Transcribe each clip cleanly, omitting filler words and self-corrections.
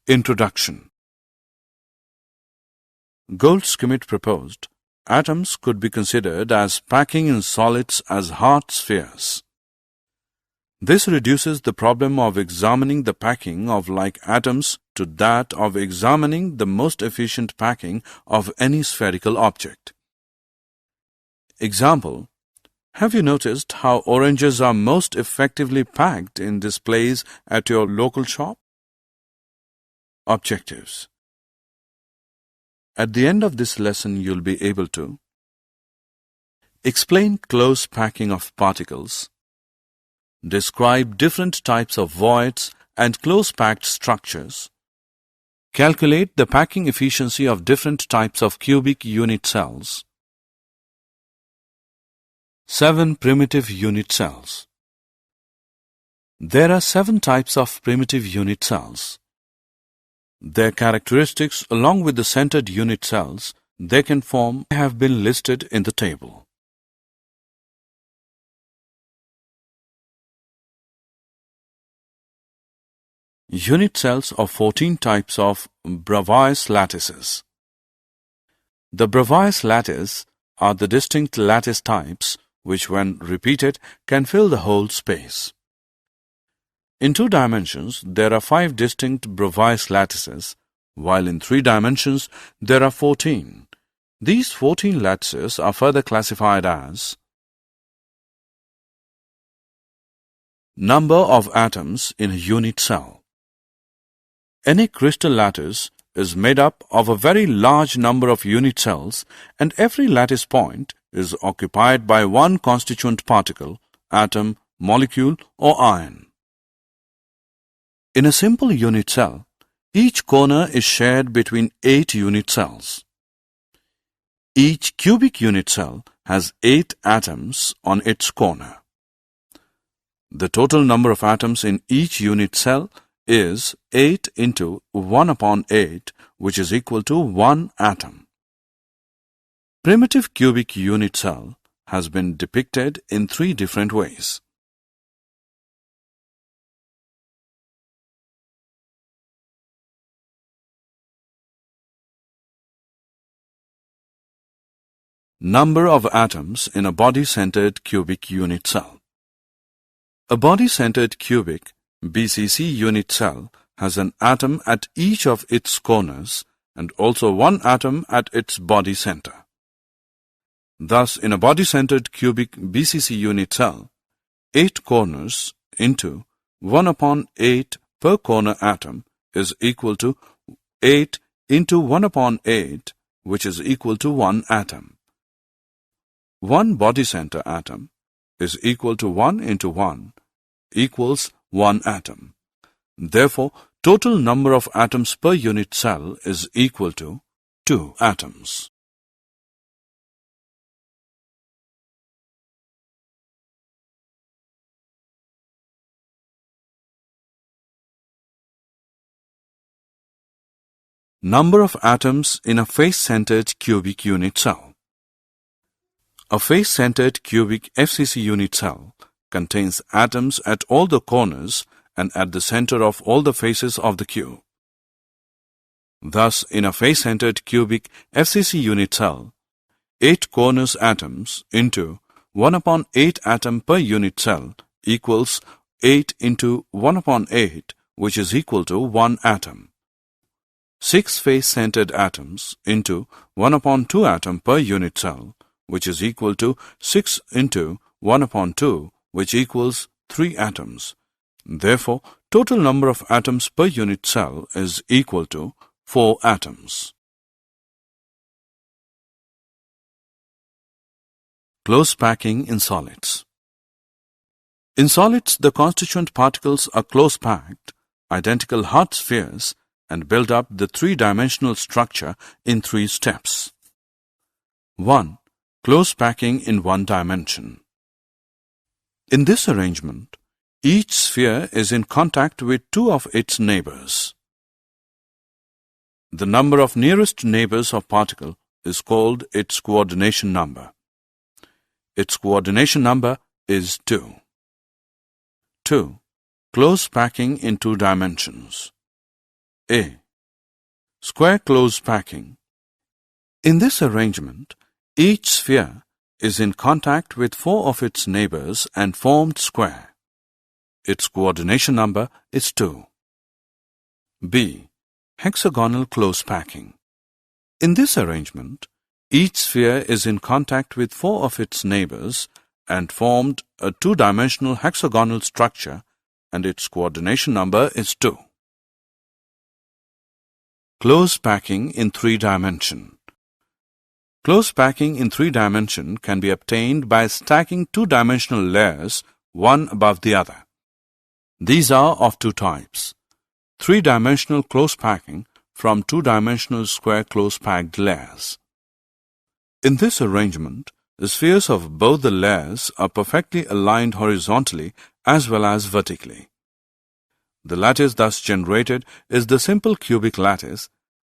Introduction. Goldschmidt proposed atoms could be considered as packing in solids as hard spheres. This reduces the problem of examining the packing of like atoms to that of examining the most efficient packing of any spherical object. Example: have you noticed how oranges are most effectively packed in displays at your local shop? Objectives. At the end of this lesson, you'll be able to explain close packing of particles, describe different types of voids and close-packed structures, calculate the packing efficiency of different types of cubic unit cells. 7 primitive unit cells. There are 7 types of primitive unit cells. Their characteristics, along with the centered unit cells they can form, have been listed in the table. Unit cells of 14 types of Bravais lattices. The Bravais lattice are the distinct lattice types which, when repeated, can fill the whole space. In 2 dimensions, there are 5 distinct Bravais lattices, while in 3 dimensions, there are 14. These 14 lattices are further classified as number of atoms in a unit cell. Any crystal lattice is made up of a very large number of unit cells, and every lattice point is occupied by one constituent particle, atom, molecule or ion. In a simple unit cell, each corner is shared between 8 unit cells. Each cubic unit cell has 8 atoms on its corner. The total number of atoms in each unit cell is 8 into 1 upon 8, which is equal to 1 atom. Primitive cubic unit cell has been depicted in 3 different ways. Number of atoms in a body-centered cubic unit cell. A body-centered cubic BCC unit cell has an atom at each of its corners and also 1 atom at its body center. Thus, in a body-centered cubic BCC unit cell, 8 corners into 1 upon 8 per corner atom is equal to 8 into 1 upon 8, which is equal to 1 atom. 1 body center atom is equal to 1 into 1 equals 1 atom. Therefore, total number of atoms per unit cell is equal to 2 atoms. Number of atoms in a face-centered cubic unit cell. A face-centered cubic FCC unit cell contains atoms at all the corners and at the center of all the faces of the cube. Thus, in a face-centered cubic FCC unit cell, 8 corners atoms into 1 upon 8 atom per unit cell equals 8 into 1 upon 8, which is equal to 1 atom. 6 face-centered atoms into 1 upon 2 atom per unit cell, which is equal to 6 into 1 upon 2, which equals 3 atoms. Therefore, total number of atoms per unit cell is equal to 4 atoms. Close packing in solids. In solids, the constituent particles are close-packed, identical hard spheres, and build up the 3-dimensional structure in 3 steps. 1. Close packing in 1 dimension. In this arrangement, each sphere is in contact with 2 of its neighbors. The number of nearest neighbors of particle is called its coordination number. Its coordination number is 2. 2. Close packing in 2 dimensions. A. Square close packing. In this arrangement, each sphere is in contact with 4 of its neighbors and formed square. Its coordination number is 2. B. Hexagonal close packing. In this arrangement, each sphere is in contact with 4 of its neighbors and formed a 2-dimensional hexagonal structure, and its coordination number is 2. Close packing in 3 dimension. Close packing in 3 dimension can be obtained by stacking 2-dimensional layers one above the other. These are of 2 types. 3-dimensional close packing from 2-dimensional square close packed layers. In this arrangement, the spheres of both the layers are perfectly aligned horizontally as well as vertically. The lattice thus generated is the simple cubic lattice,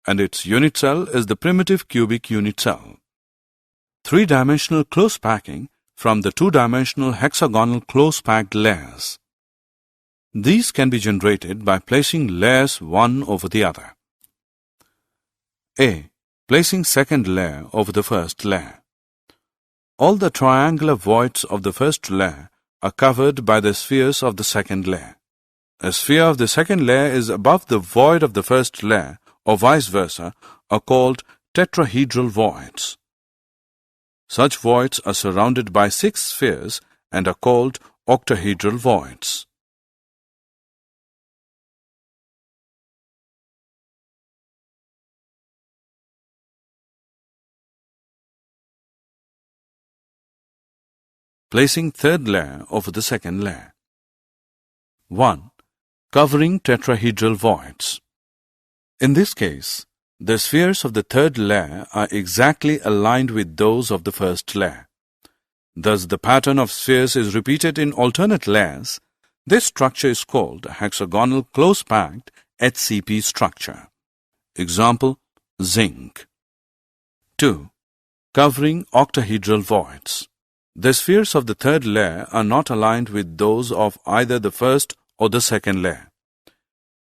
and its unit cell is the primitive cubic unit cell. 3-dimensional close packing from the 2-dimensional hexagonal close packed layers. These can be generated by placing layers one over the other. A. Placing second layer over the first layer. All the triangular voids of the first layer are covered by the spheres of the second layer. A sphere of the second layer is above the void of the first layer, or vice versa, are called tetrahedral voids. Such voids are surrounded by 6 spheres and are called octahedral voids. Placing third layer over the second layer. 1. Covering tetrahedral voids. In this case, the spheres of the third layer are exactly aligned with those of the first layer. Thus, the pattern of spheres is repeated in alternate layers. This structure is called a hexagonal close-packed HCP structure. Example, zinc. 2. Covering octahedral voids. The spheres of the third layer are not aligned with those of either the first or the second layer.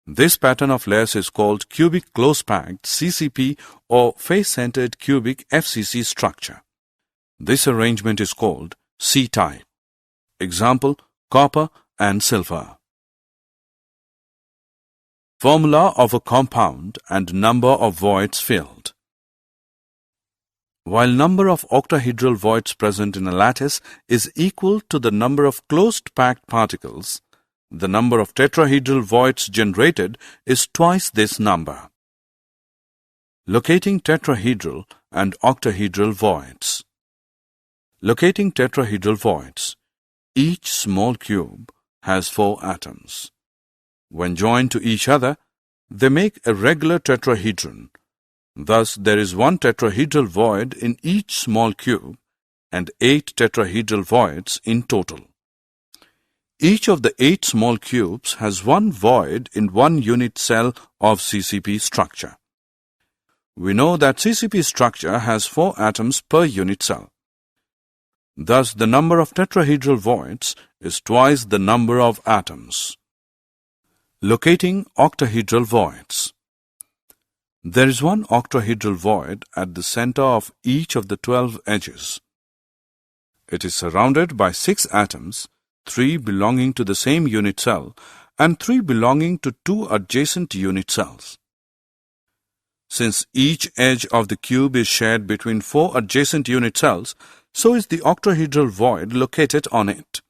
This pattern of layers is called cubic close-packed CCP or face-centered cubic FCC structure. This arrangement is called C-type. Example, copper and silver. Formula of a compound and number of voids filled. While number of octahedral voids present in a lattice is equal to the number of closed-packed particles, the number of tetrahedral voids generated is twice this number. Locating tetrahedral and octahedral voids. Locating tetrahedral voids. Each small cube has 4 atoms. When joined to each other, they make a regular tetrahedron. Thus, there is 1 tetrahedral void in each small cube and 8 tetrahedral voids in total. Each of the 8 small cubes has 1 void in 1 unit cell of CCP structure. We know that CCP structure has 4 atoms per unit cell. Thus, the number of tetrahedral voids is twice the number of atoms. Locating octahedral voids. There is 1 octahedral void at the center of each of the 12 edges. It is surrounded by 6 atoms, 3 belonging to the same unit cell and 3 belonging to 2 adjacent unit cells. Since each edge of the cube is shared between 4 adjacent unit cells, so is the octahedral void located on it.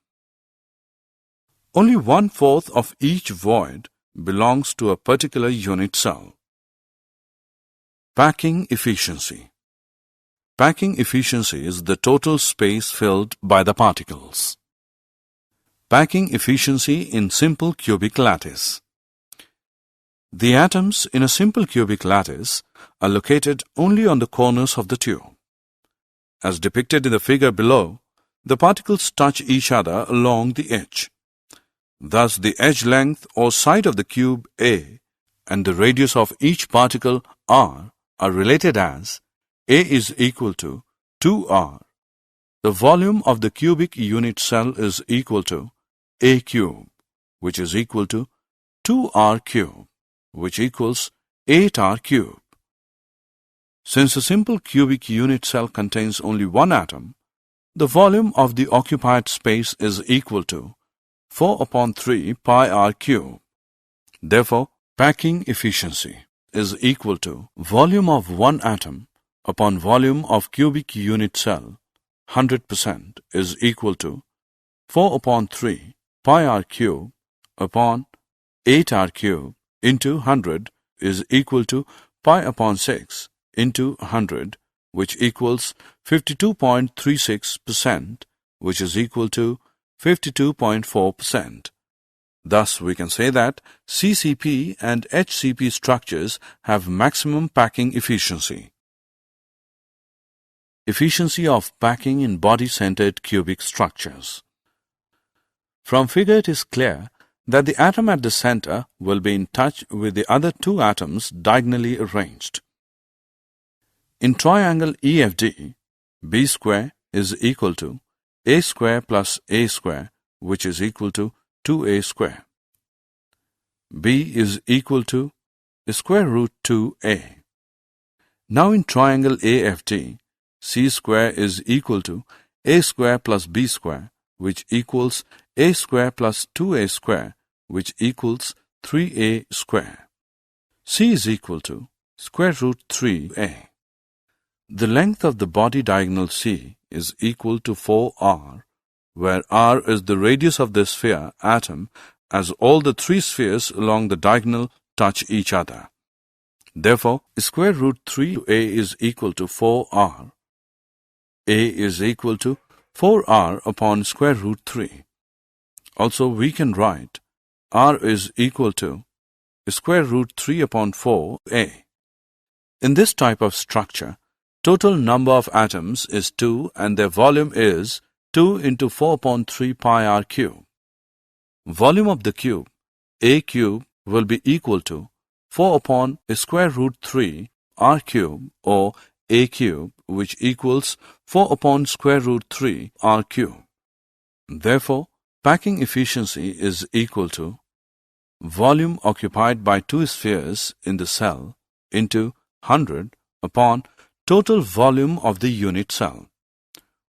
Only 1/4 of each void belongs to a particular unit cell. Packing efficiency. Packing efficiency is the total space filled by the particles. Packing efficiency in simple cubic lattice. The atoms in a simple cubic lattice are located only on the corners of the tube. As depicted in the figure below, the particles touch each other along the edge. Thus, the edge length or side of the cube A and the radius of each particle R are related as A is equal to 2R. The volume of the cubic unit cell is equal to A cube, which is equal to 2R cube, which equals 8R cube. Since a simple cubic unit cell contains only one atom, the volume of the occupied space is equal to 4 upon 3 pi r cube. Therefore, packing efficiency is equal to volume of one atom upon volume of cubic unit cell 100% is equal to 4 upon 3 pi r cube upon 8 r cube into 100 is equal to pi upon 6 into 100, which equals 52.36%, which is equal to 52.4%. Thus, we can say that CCP and HCP structures have maximum packing efficiency. Efficiency of packing in body-centered cubic structures. From figure it is clear that the atom at the center will be in touch with the other two atoms diagonally arranged. In triangle EFD, B square is equal to A square plus A square, which is equal to 2A square. B is equal to square root 2A. Now in triangle AFD, C square is equal to A square plus B square, which equals A square plus 2A square, which equals 3A square. C is equal to square root 3A. The length of the body diagonal C is equal to 4r, where r is the radius of the sphere atom, as all the three spheres along the diagonal touch each other. Therefore, square root 3a is equal to 4r. A is equal to 4r upon square root 3. Also, we can write r is equal to square root 3 upon 4a. In this type of structure, total number of atoms is 2 and their volume is 2 into 4 upon 3 pi r cube. Volume of the cube, A cube, will be equal to 4 upon square root 3 r cube or A cube, which equals 4 upon square root 3 r cube. Therefore, packing efficiency is equal to volume occupied by two spheres in the cell into 100 upon total volume of the unit cell,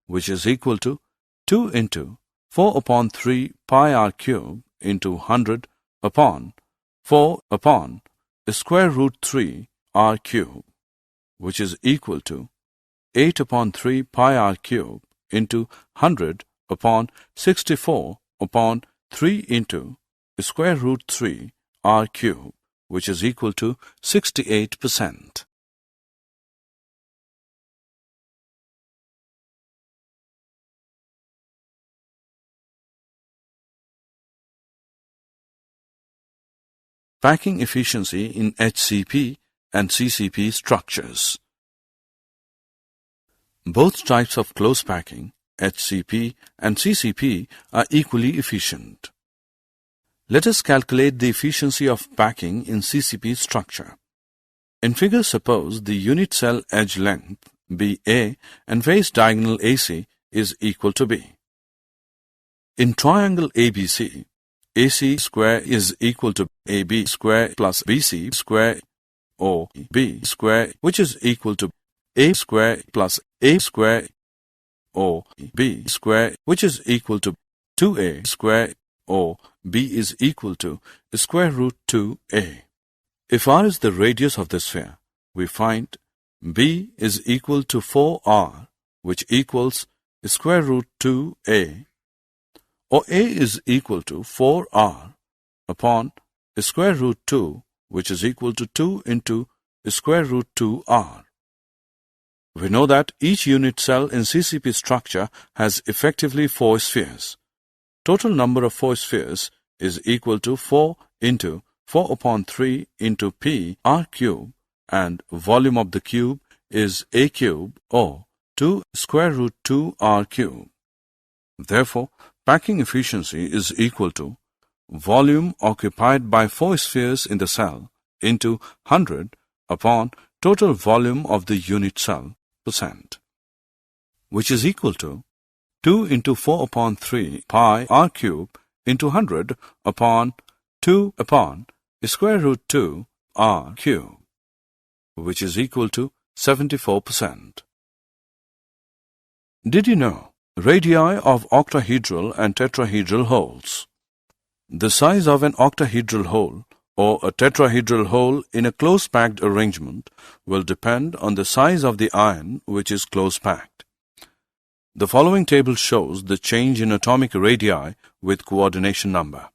which is equal to 2 into 4 upon 3 pi r cube into 100 upon 4 upon square root 3 r cube, which is equal to 8 upon 3 pi r cube into 100 upon 64 upon 3 into square root 3 r cube, which is equal to 68%. Packing efficiency in HCP and CCP structures. Both types of close packing, HCP and CCP, are equally efficient. Let us calculate the efficiency of packing in CCP structure. In figure, suppose the unit cell edge length BA and face diagonal AC is equal to B. In triangle ABC, AC square is equal to AB square plus BC square, or B square, which is equal to A square plus A square, or B square, which is equal to 2A square, or B is equal to square root 2A. If R is the radius of the sphere, we find B is equal to 4R, which equals square root 2A, or A is equal to 4R upon square root 2, which is equal to 2 into square root 2R. We know that each unit cell in CCP structure has effectively 4 spheres. Total number of 4 spheres is equal to 4 into 4 upon 3 into P R cube, and volume of the cube is A cube or 2 square root 2 R cube. Therefore, packing efficiency is equal to volume occupied by 4 spheres in the cell into 100 upon total volume of the unit cell %, which is equal to 2 into 4 upon 3 pi r cube into 100 upon 2 upon square root 2 r cube, which is equal to 74%. Did you know radii of octahedral and tetrahedral holes? The size of an octahedral hole or a tetrahedral hole in a close-packed arrangement will depend on the size of the ion which is close-packed. The following table shows the change in atomic radii with coordination number.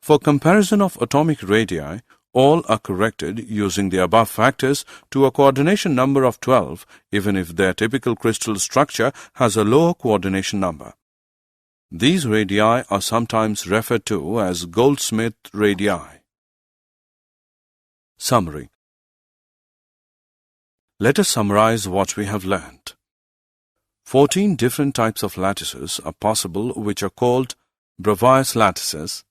For comparison of atomic radii, all are corrected using the above factors to a coordination number of 12, even if their typical crystal structure has a lower coordination number. These radii are sometimes referred to as Goldsmith radii. Summary. Let us summarize what we have learnt. 14 different types of lattices are possible, which are called Bravais lattices.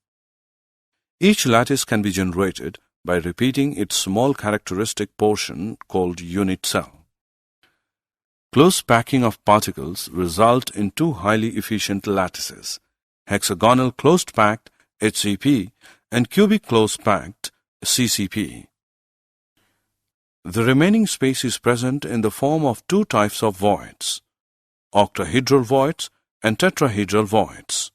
Each lattice can be generated by repeating its small characteristic portion called unit cell. Close packing of particles result in two highly efficient lattices, hexagonal closed-packed HCP and cubic closed-packed CCP. The remaining space is present in the form of two types of voids, octahedral voids and tetrahedral voids.